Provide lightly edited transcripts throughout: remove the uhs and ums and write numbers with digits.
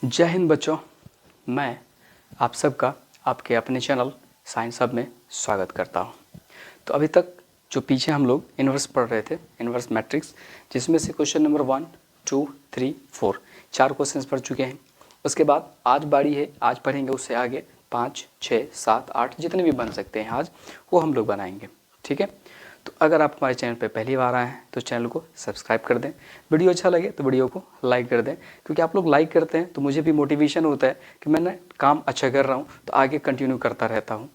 जय हिंद बच्चों, मैं आप सबका आपके अपने चैनल साइंस हब में स्वागत करता हूं। तो अभी तक जो पीछे हम लोग इन्वर्स पढ़ रहे थे, इन्वर्स मैट्रिक्स, जिसमें से क्वेश्चन नंबर 1, 2, 3, 4 4 क्वेश्चंस पढ़ चुके हैं। उसके बाद आज बारी है, आज पढ़ेंगे उससे आगे 5, 6, 7, 8 जितने भी बन सकते हैं आज वो हम लोग बनाएंगे। ठीक है, तो अगर आप हमारे चैनल पे पहली बार आए हैं तो चैनल को सब्सक्राइब कर दें। वीडियो अच्छा लगे तो वीडियो को लाइक कर दें, क्योंकि आप लोग लाइक करते हैं तो मुझे भी मोटिवेशन होता है कि मैंने काम अच्छा कर रहा हूँ तो आगे कंटिन्यू करता रहता हूँ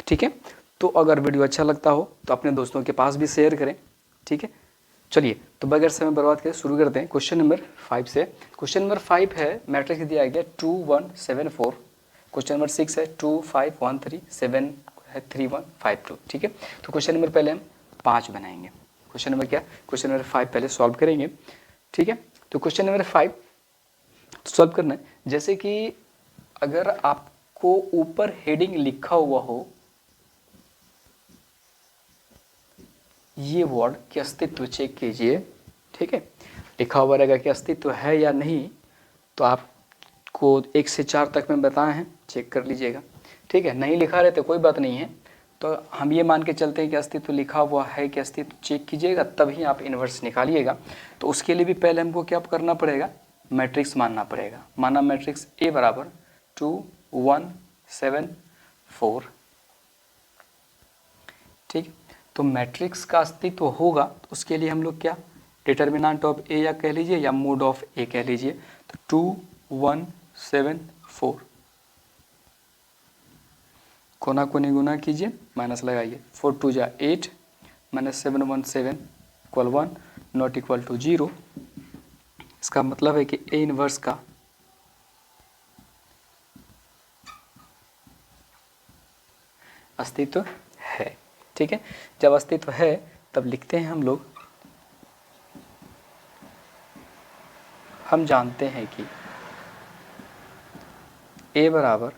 ठीक है, तो अगर वीडियो अच्छा लगता हो तो अपने दोस्तों के पास भी शेयर करें। ठीक है, चलिए तो बगैर समय बर्बाद के शुरू करते हैं क्वेश्चन नंबर 5 से। क्वेश्चन नंबर 5 है, मैट्रिक्स दिया गया 2, 1, 7, 4। क्वेश्चन नंबर 6 है 2, 5, 1, 3, 7 है 3, 1, 5, 2। ठीक है, तो क्वेश्चन नंबर पहले हम 5 बनाएंगे। क्वेश्चन नंबर क्या, क्वेश्चन नंबर 5 पहले सॉल्व करेंगे। ठीक है, तो क्वेश्चन नंबर 5 सॉल्व करना है। जैसे कि अगर आपको ऊपर हेडिंग लिखा हुआ हो ये वर्ड के अस्तित्व चेक कीजिए। ठीक है, लिखा हुआ रहेगा कि अस्तित्व है या नहीं, तो आपको 1 से 4 तक में बताए हैं, चेक कर लीजिएगा। ठीक है, नहीं लिखा रहते कोई बात नहीं है, तो हम ये मान के चलते हैं कि अस्तित्व लिखा हुआ है कि अस्तित्व चेक कीजिएगा, तभी आप इन्वर्स निकालिएगा। तो उसके लिए भी पहले हमको क्या करना पड़ेगा, मैट्रिक्स मानना पड़ेगा। माना मैट्रिक्स ए बराबर 2, 1, 7, 4। ठीक, तो मैट्रिक्स का अस्तित्व होगा तो उसके लिए हम लोग क्या, डिटर्मिनेंट ऑफ ए या कह लीजिए या मोड ऑफ ए कह लीजिए। तो 2, 1, 7, 4 कोना कोनी गुना कीजिए, माइनस लगाइए। 4 2 जा 8 माइनस 7 1 7 इक्वल 1 नॉट इक्वल टू 0। इसका मतलब है कि ए इनवर्स का अस्तित्व है। ठीक है, जब अस्तित्व है तब लिखते हैं हम लोग, हम जानते हैं कि ए बराबर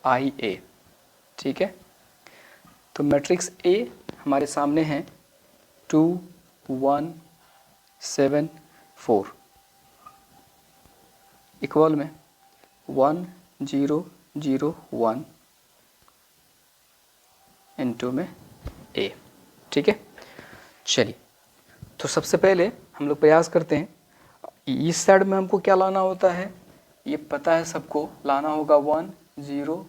आई ए। ठीक है, तो मैट्रिक्स ए हमारे सामने है 2, 1, 7, 4 इक्वल में 1, 0, 0, 1 इनटू में ए। ठीक है, चलिए तो सबसे पहले हम लोग प्रयास करते हैं, इस साइड में हमको क्या लाना होता है ये पता है सबको, लाना होगा 1, 0,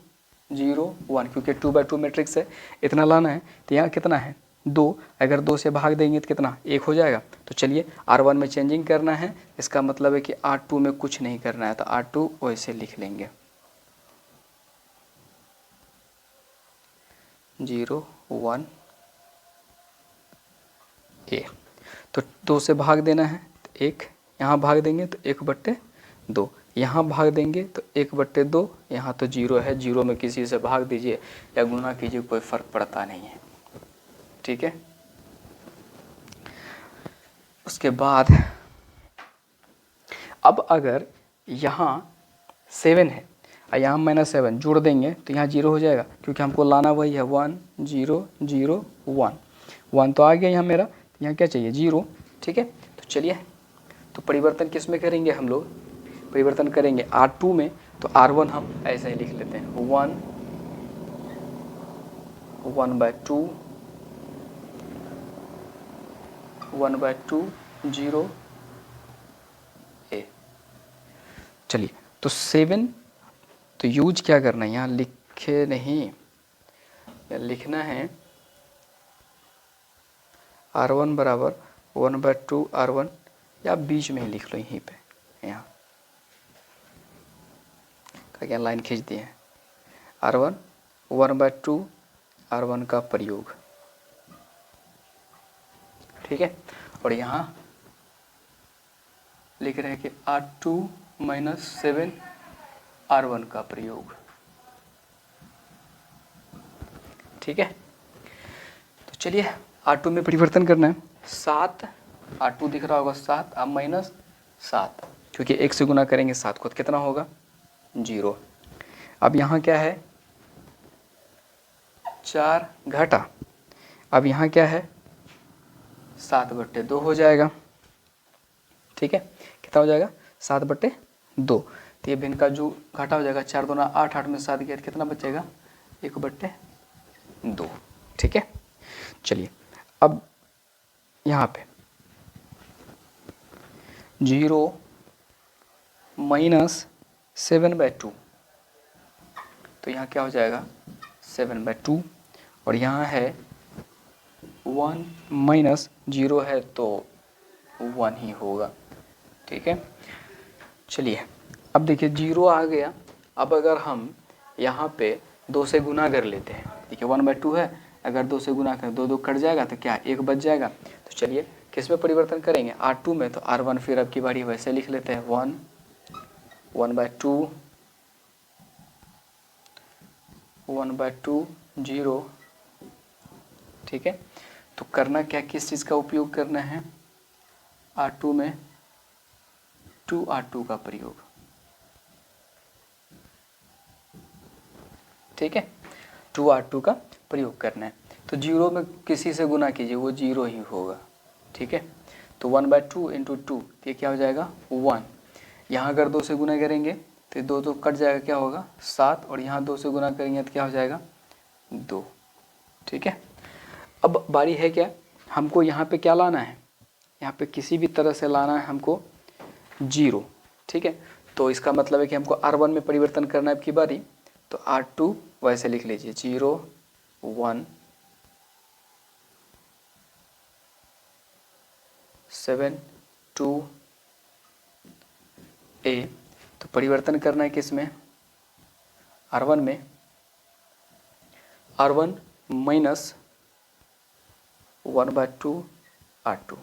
0, 1, क्योंकि 2/2 मैट्रिक्स है, इतना लाना है। तो यहाँ कितना है 2, अगर 2 से भाग देंगे तो कितना 1 हो जाएगा। तो चलिए R1 में चेंजिंग करना है, इसका मतलब है कि R2 में कुछ नहीं करना है, तो R2 वैसे लिख लेंगे 0, 1 ए। तो 2 से भाग देना है तो 1, यहाँ भाग देंगे तो 1/2, यहाँ भाग देंगे तो 1/2, यहाँ तो 0 है, 0 में किसी से भाग दीजिए या गुना कीजिए, कोई फर्क पड़ता नहीं है। ठीक है, उसके बाद अब अगर यहाँ 7 है और यहाँ -7 जोड़ देंगे तो यहाँ 0 हो जाएगा, क्योंकि हमको लाना वही है 1, 0, 0, 1। 1 तो आ गया यहाँ मेरा, यहाँ क्या चाहिए 0। ठीक है, तो चलिए तो परिवर्तन किस में करेंगे हम लोग, परिवर्तन करेंगे R2 में। तो R1 हम ऐसे ही लिख लेते हैं 1, 1/2, 1/2, 0 ए। चलिए तो 7 तो यूज क्या करना है, यहाँ लिखे नहीं, या लिखना है R1 बराबर 1/2 R1, या बीच में ही लिख लो यहीं पे, यहाँ का क्या लाइन खींच दिए हैं, R1 1/2 R1 का प्रयोग। ठीक है, और यहाँ लिख रहे हैं कि R2 - 7 R1 का प्रयोग। ठीक है, तो चलिए R2 में परिवर्तन करना है, 7 R2 दिख रहा होगा 7, अब -7, क्योंकि 1 से गुना करेंगे 7 को तो कितना होगा 0। अब यहाँ क्या है 4 घटा, अब यहाँ क्या है 7/2 हो जाएगा। ठीक है, कितना हो जाएगा 7/2 2। तो ये भिन्न का जो घाटा हो जाएगा 4 दूना 8, 8 में 7 गया तो कितना बचेगा 1/2। ठीक है, चलिए अब यहाँ पे 0 माइनस 7/2, तो यहाँ क्या हो जाएगा 7/2, और यहाँ है 1 माइनस 0 है तो 1 ही होगा। ठीक है, चलिए अब देखिए 0 आ गया। अब अगर हम यहाँ पे 2 से गुना कर लेते हैं, देखिए 1/2 है, अगर 2 से गुना करें 2 2 कट जाएगा तो क्या 1 बच जाएगा। तो चलिए किस में परिवर्तन करेंगे R2 में, तो R1 फिर अब की बारी वैसे लिख लेते हैं 1/2 0। ठीक है, तो करना क्या, किस चीज़ का उपयोग करना है, R2 में 2R2 का प्रयोग। ठीक है, 2R2 का प्रयोग करना है। तो 0 में किसी से गुना कीजिए वो 0 ही होगा। ठीक है, तो 1/2 इंटू 2 ये क्या हो जाएगा 1। यहाँ अगर 2 से गुना करेंगे तो 2 तो कट जाएगा, क्या होगा 7, और यहाँ 2 से गुना करेंगे तो क्या हो जाएगा 2। ठीक है, अब बारी है क्या, हमको यहाँ पे क्या लाना है, यहाँ पे किसी भी तरह से लाना है हमको 0। ठीक है, तो इसका मतलब है कि हमको R1 में परिवर्तन करना है अब की बारी, तो R2 वैसे लिख लीजिए 0 1 7 2 A। तो परिवर्तन करना है किस में, R1 में, R1 माइनस 1/2 R2।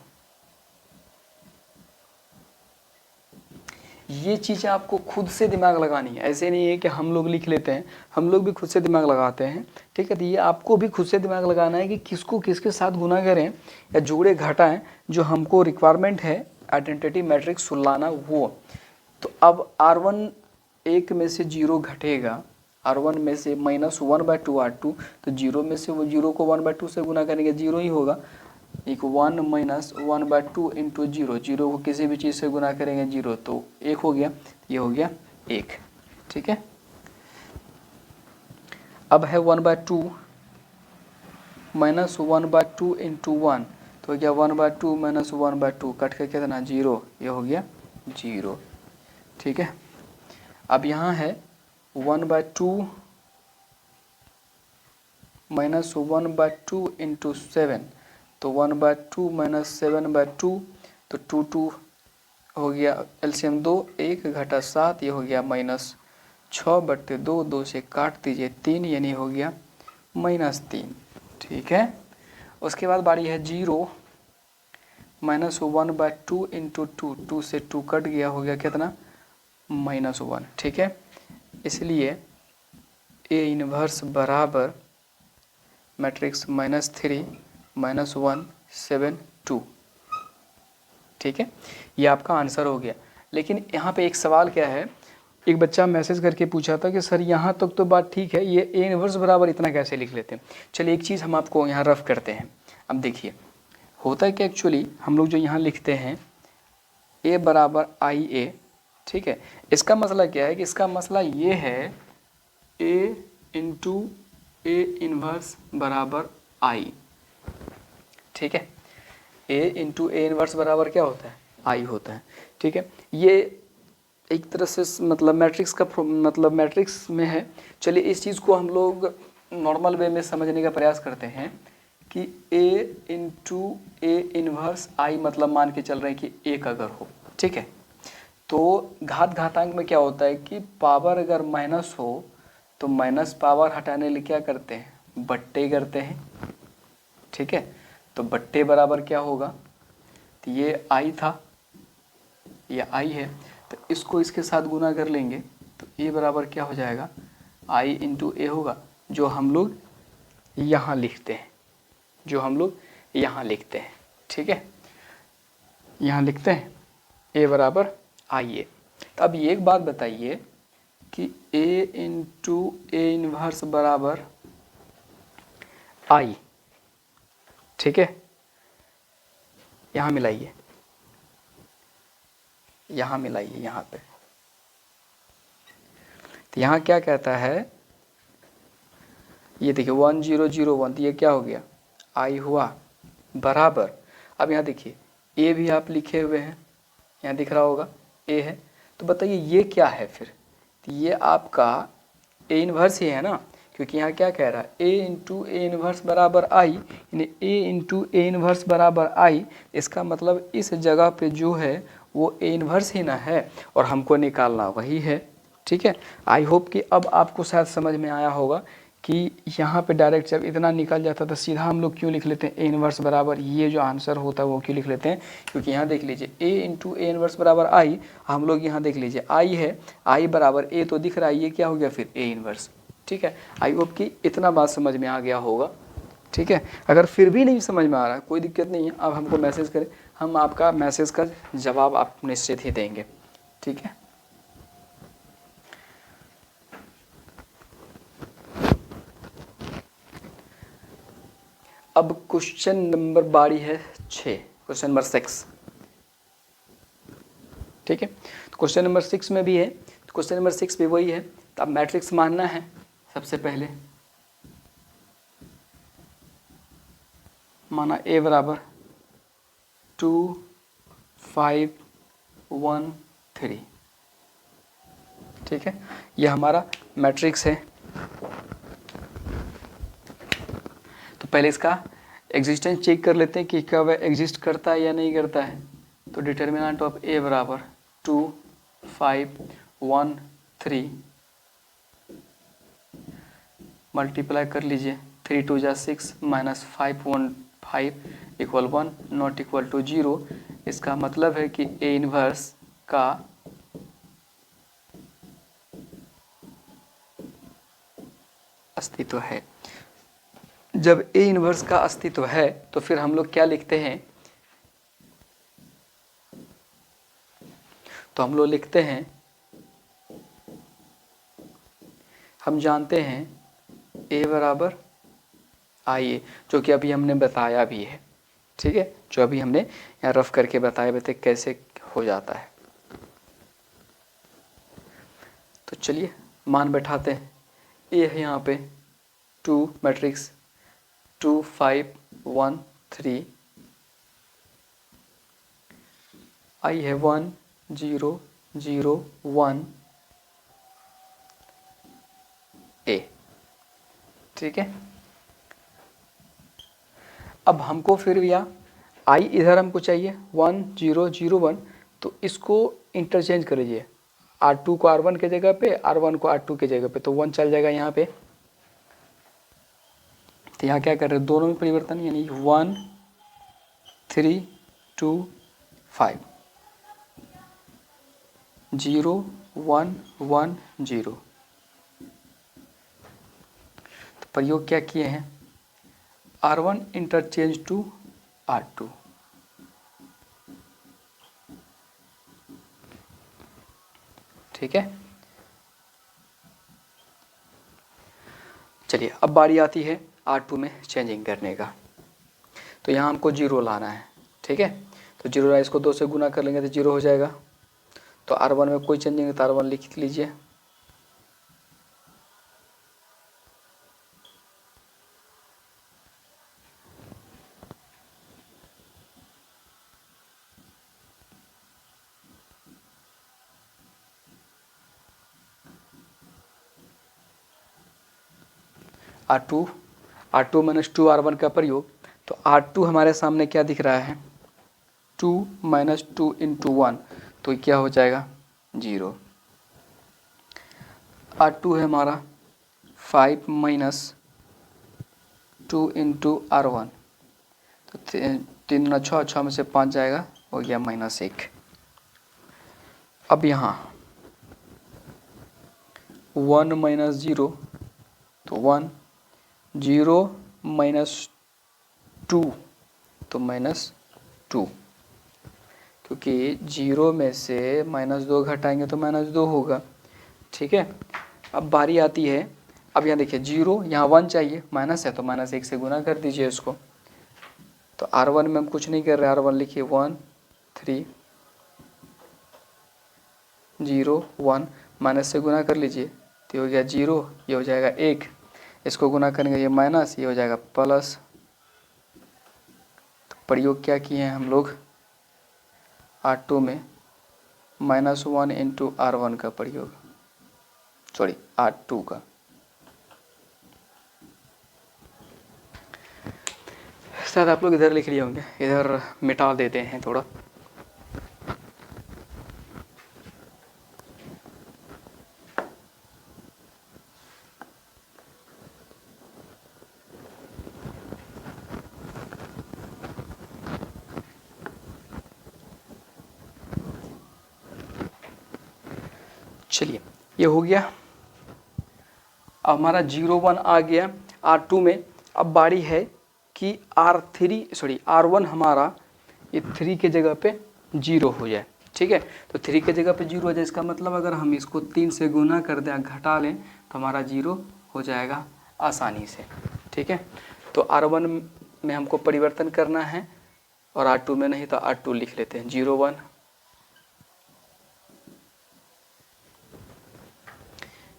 ये चीज़ आपको खुद से दिमाग लगानी है, ऐसे नहीं है कि हम लोग लिख लेते हैं, हम लोग भी खुद से दिमाग लगाते हैं। ठीक है, तो ये आपको भी खुद से दिमाग लगाना है कि किसको किसके साथ गुना करें या जोड़े घटाएं, जो हमको रिक्वायरमेंट है आइडेंटिटी मैट्रिक्स सुलाना वो। तो अब R1 1 में से 0 घटेगा, R1 में से माइनस 1/2 R2, तो 0 में से वो 0 को 1/2 से गुना करेंगे 0 ही होगा। एक 1 माइनस 1/2 इंटू 0, 0 को किसी भी चीज़ से गुना करेंगे 0 तो 1 हो गया, ये हो गया 1। ठीक है, अब है 1/2 माइनस 1/2 इंटू 1, तो क्या 1/2 माइनस 1/2 कट के कितना 0, ये हो गया 0। ठीक है, अब यहाँ है 1/2 माइनस 1/2 इंटू 7, तो 1/2 माइनस 7/2, तो 2 2 हो गया, एलसीएम 2 1 घटा 7, ये हो गया माइनस 6/2, 2 से काट दीजिए 3, यानी हो गया -3। ठीक है, उसके बाद बारी है 0 माइनस 1/2 इंटू 2, 2 से 2 कट गया, हो गया कितना -1। ठीक है, इसलिए ए इनवर्स बराबर मैट्रिक्स -3 -1 7 2। ठीक है, ये आपका आंसर हो गया। लेकिन यहाँ पे एक सवाल क्या है, एक बच्चा मैसेज करके पूछा था कि सर यहाँ तक तो बात ठीक है, ये ए इनवर्स बराबर इतना कैसे लिख लेते हैं। चलिए एक चीज़ हम आपको यहाँ रफ करते हैं। अब देखिए होता है कि एक्चुअली हम लोग जो यहाँ लिखते हैं ए बराबर आई ए, ठीक है, इसका मसला क्या है कि इसका मसला ये है ए इंटू ए इनवर्स बराबर आई। ठीक है, ए इंटू ए इनवर्स बराबर क्या होता है आई होता है। ठीक है, ये एक तरह से मतलब मैट्रिक्स का मतलब मैट्रिक्स में है। चलिए इस चीज़ को हम लोग नॉर्मल वे में समझने का प्रयास करते हैं कि ए इंटू ए इनवर्स आई, मतलब मान के चल रहे हैं कि एक अगर हो, ठीक है, तो घात घातांक में क्या होता है कि पावर अगर माइनस हो तो माइनस पावर हटाने लिए क्या करते हैं बट्टे करते हैं। ठीक है, तो बट्टे बराबर क्या होगा, तो ये आई था, ये आई है, तो इसको इसके साथ गुना कर लेंगे तो ए बराबर क्या हो जाएगा आई इंटू ए होगा, जो हम लोग यहाँ लिखते हैं, जो हम लोग यहाँ लिखते हैं। ठीक है, यहाँ लिखते हैं ए बराबर आई ए। तो अब एक बात बताइए कि ए इंटू ए इनवर्स बराबर आई, ठीक है, यहाँ मिलाइए, यहाँ मिलाइए, यहाँ पे तो यहाँ क्या कहता है, ये देखिए 1 0 0 1, तो ये क्या हो गया I हुआ बराबर। अब यहाँ देखिए ए भी आप लिखे हुए हैं, यहाँ दिख रहा होगा ए है, तो बताइए ये क्या है फिर, तो ये आपका ए इन्वर्स ही है ना, क्योंकि यहाँ क्या कह रहा है ए इंटू ए इन्वर्स बराबर आई, यानी ए इंटू ए इन्वर्स बराबर आई। इसका मतलब इस जगह पे जो है वो ए इन्वर्स ही ना है और हमको निकालना वही है। ठीक है, आई होप कि अब आपको शायद समझ में आया होगा कि यहाँ पे डायरेक्ट जब इतना निकल जाता तो सीधा हम लोग क्यों लिख लेते हैं ए इन्वर्स बराबर, ये जो आंसर होता है वो क्यों लिख लेते हैं, क्योंकि यहाँ देख लीजिए ए इंटू ए इन्वर्स बराबर आई, हम लोग यहाँ देख लीजिए आई है, आई बराबर ए तो दिख रहा है, ये क्या हो गया फिर ए इन्वर्स। ठीक है, आई होप कि इतना बात समझ में आ गया होगा। ठीक है, अगर फिर भी नहीं समझ में आ रहा है कोई दिक्कत नहीं है, अब हमको मैसेज करें, हम आपका मैसेज का जवाब आप निश्चित ही देंगे। ठीक है, अब क्वेश्चन नंबर बारी है 6, क्वेश्चन नंबर 6। ठीक है, तो क्वेश्चन नंबर 6 में भी है, तो क्वेश्चन नंबर 6 भी वही है। तो अब मैट्रिक्स मानना है सबसे पहले, माना ए बराबर 2 5 1 3। ठीक है, ये हमारा मैट्रिक्स है। तो पहले इसका एग्जिस्टेंस चेक कर लेते हैं कि क्या वह एग्जिस्ट करता है या नहीं करता है। तो डिटर्मिनेंट ऑफ ए बराबर 2 5 1 3, मल्टीप्लाई कर लीजिए, 3 2 जा 6 माइनस 5 1 5 इक्वल 1 नॉट इक्वल टू 0। इसका मतलब है कि ए इन्वर्स का अस्तित्व है। जब ए इन्वर्स का अस्तित्व है तो फिर हम लोग क्या लिखते हैं, तो हम लोग लिखते हैं, हम जानते हैं ए बराबर आई ए, जो कि अभी हमने बताया भी है। ठीक है, जो अभी हमने यहाँ रफ करके बताया बताए कैसे हो जाता है। तो चलिए मान बैठाते हैं, ए है यहाँ पे 2 मैट्रिक्स 2 5 1 3, आई है 1 0 0 1 ए। ठीक है, अब हमको फिर या आई इधर हमको चाहिए 1 0 0 1, तो इसको इंटरचेंज कर लीजिए, R2 को R1 के जगह पे, R1 को R2 के जगह पे, तो 1 चल जाएगा यहाँ पे। तो यहाँ क्या कर रहे हैं, दोनों में परिवर्तन, यानी 1 3 2 5 0 1 1 0। तो प्रयोग क्या किए हैं, R1 इंटरचेंज टू R2। ठीक है, चलिए अब बारी आती है R2 में चेंजिंग करने का। तो यहाँ हमको 0 लाना है। ठीक है, तो 0 इसको 2 से गुना कर लेंगे तो 0 हो जाएगा। तो R1 में कोई चेंजिंग नहीं, तो R1 लिख लीजिए। R2 माइनस 2 R1 का प्रयोग, तो R2 हमारे सामने क्या दिख रहा है, 2 माइनस 2 इंटू 1, तो क्या हो जाएगा 0। R2 है हमारा 5 माइनस 2 इंटू R1, तो 3 ना 6, 6 में से 5 जाएगा, हो गया -1। अब यहाँ 1 माइनस 0, तो 1 0 माइनस 2, तो -2, क्योंकि 0 में से -2 घटाएंगे तो -2 होगा। ठीक है, अब बारी आती है, अब यहाँ देखिए 0, यहाँ 1 चाहिए, माइनस है तो -1 से गुना कर दीजिए इसको। तो R1 में हम कुछ नहीं कर रहे, R1 लिखिए 1 3 0 1, माइनस से गुना कर लीजिए, तो ये हो गया 0, ये हो जाएगा 1, इसको गुना करेंगे ये माइनस, ये हो जाएगा प्लस। तो प्रयोग क्या किए हैं हम लोग R2 में, -1 इंटू R1 का प्रयोग, सॉरी R2 का। शायद आप लोग इधर लिख लिए होंगे, इधर मिटा देते हैं थोड़ा। चलिए ये हो गया, अब हमारा 0 1 आ गया R2 में। अब बारी है कि R1 हमारा ये 3 के जगह पे 0 हो जाए, ठीक है। तो 3 के जगह पे 0 हो जाए, इसका मतलब अगर हम इसको 3 से गुना कर दें, घटा लें, तो हमारा 0 हो जाएगा आसानी से, ठीक है। तो R1 में हमको परिवर्तन करना है और R2 में नहीं, तो R2 लिख लेते हैं 0 1।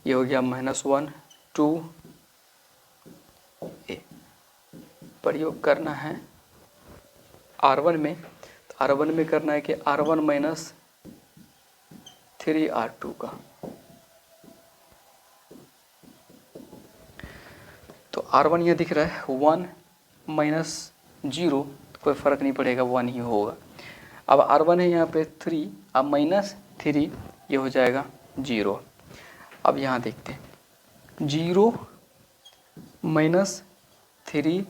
ये हो गया -1 2 a। प्रयोग करना है R1 में, तो R1 में करना है कि R1 माइनस 3 R2 का। तो R1 ये दिख रहा है 1 माइनस 0, तो कोई फ़र्क नहीं पड़ेगा, 1 ही होगा। अब R1 है यहाँ पे 3, अब -3 ये हो जाएगा 0। अब यहाँ देखते हैं 0 -3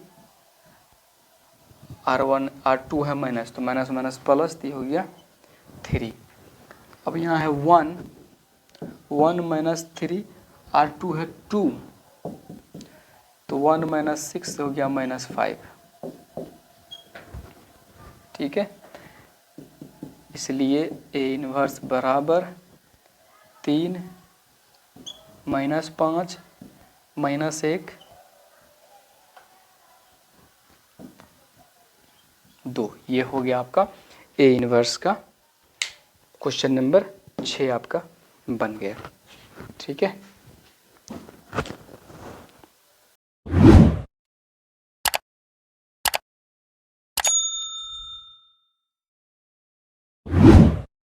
R1 R2 है माइनस, तो माइनस माइनस प्लस, तो ये हो गया 3। अब यहाँ है 1 माइनस 3 R2 है 2, तो 1 माइनस 6 हो गया -5, ठीक है। इसलिए A इनवर्स बराबर 3 -5 -1 2। ये हो गया आपका A इनवर्स का क्वेश्चन नंबर 6 आपका बन गया, ठीक है।